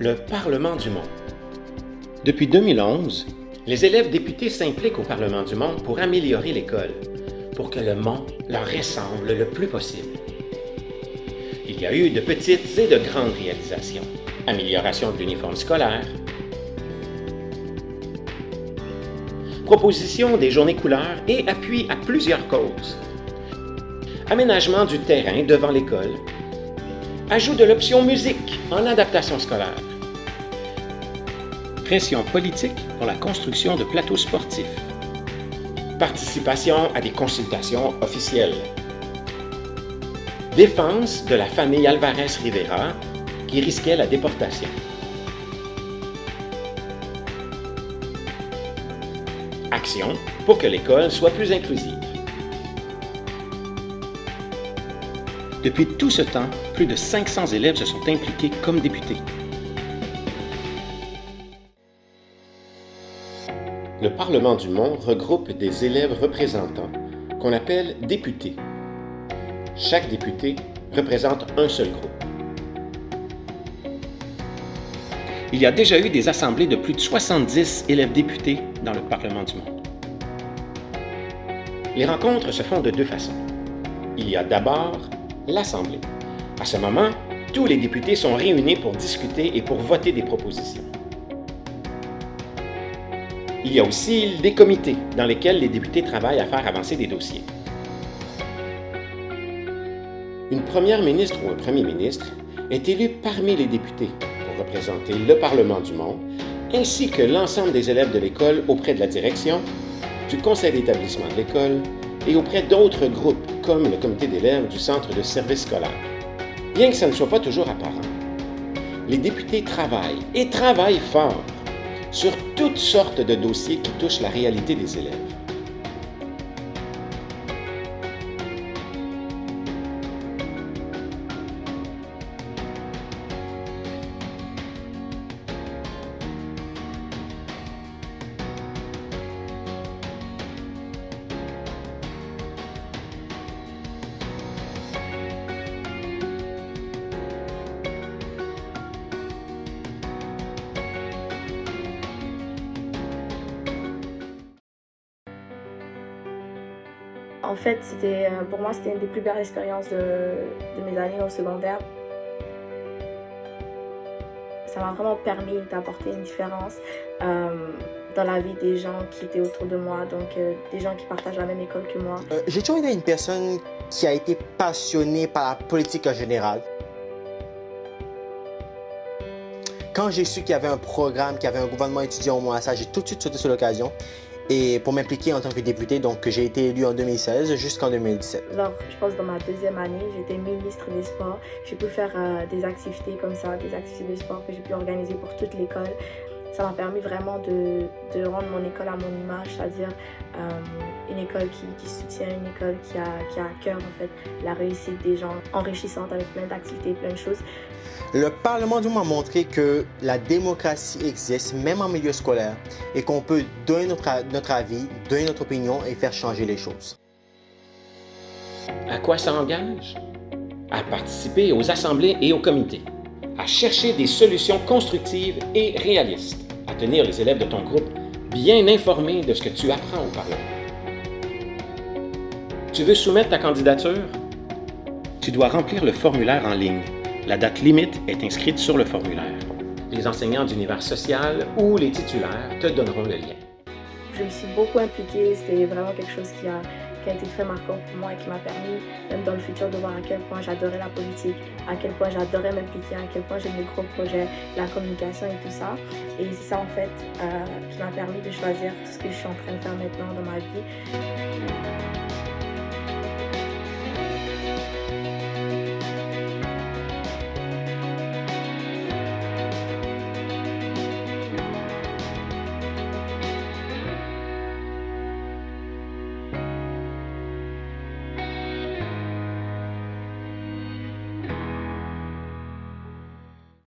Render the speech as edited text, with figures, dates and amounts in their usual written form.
le Parlement du monde. Depuis 2011, les élèves députés s'impliquent au Parlement du monde pour améliorer l'école, pour que le monde leur ressemble le plus possible. Il y a eu de petites et de grandes réalisations. Amélioration de l'uniforme scolaire, proposition des journées couleurs et appui à plusieurs causes, aménagement du terrain devant l'école, ajout de l'option musique en adaptation scolaire, pression politique pour la construction de plateaux sportifs, participation à des consultations officielles, défense de la famille Alvarez-Rivera qui risquait la déportation. Action pour que l'école soit plus inclusive. Depuis tout ce temps, plus de 500 élèves se sont impliqués comme députés. Le Parlement du monde regroupe des élèves représentants, qu'on appelle députés. Chaque député représente un seul groupe. Il y a déjà eu des assemblées de plus de 70 élèves députés dans le Parlement du monde. Les rencontres se font de deux façons. Il y a d'abord l'Assemblée. À ce moment, tous les députés sont réunis pour discuter et pour voter des propositions. Il y a aussi des comités dans lesquels les députés travaillent à faire avancer des dossiers. Une première ministre ou un premier ministre est élu parmi les députés pour représenter le Parlement du monde, ainsi que l'ensemble des élèves de l'école auprès de la direction, du conseil d'établissement de l'école et auprès d'autres groupes comme le comité d'élèves du centre de service scolaire. Bien que ça ne soit pas toujours apparent, les députés travaillent et travaillent fort sur toutes sortes de dossiers qui touchent la réalité des élèves. En fait, pour moi, c'était une des plus belles expériences de mes années au secondaire. Ça m'a vraiment permis d'apporter une différence dans la vie des gens qui étaient autour de moi, donc des gens qui partagent la même école que moi. J'ai toujours été une personne qui a été passionnée par la politique en général. Quand j'ai su qu'il y avait un programme, qu'il y avait un gouvernement étudiant au Montréal, j'ai tout de suite sauté sur l'occasion. Et pour m'impliquer en tant que député, donc j'ai été élu en 2016 jusqu'en 2017. Alors, je pense dans ma deuxième année, j'étais ministre des Sports. J'ai pu faire des activités comme ça, des activités de sport que j'ai pu organiser pour toute l'école. Ça m'a permis vraiment de rendre mon école à mon image, c'est-à-dire une école qui soutient, une école qui a à cœur en fait la réussite des gens, enrichissante avec plein d'activités, plein de choses. Le Parlement du monde a montré que la démocratie existe, même en milieu scolaire, et qu'on peut donner notre avis, donner notre opinion et faire changer les choses. À quoi ça engage? À participer aux assemblées et aux comités, à chercher des solutions constructives et réalistes, à tenir les élèves de ton groupe bien informés de ce que tu apprends au Parlement. Tu veux soumettre ta candidature? Tu dois remplir le formulaire en ligne. La date limite est inscrite sur le formulaire. Les enseignants d'univers social ou les titulaires te donneront le lien. Je me suis beaucoup impliquée, c'était vraiment quelque chose qui a été très marquant pour moi et qui m'a permis, même dans le futur, de voir à quel point j'adorais la politique, à quel point j'adorais m'impliquer, à quel point j'aimais les gros projets, la communication et tout ça. Et c'est ça en fait qui m'a permis de choisir tout ce que je suis en train de faire maintenant dans ma vie.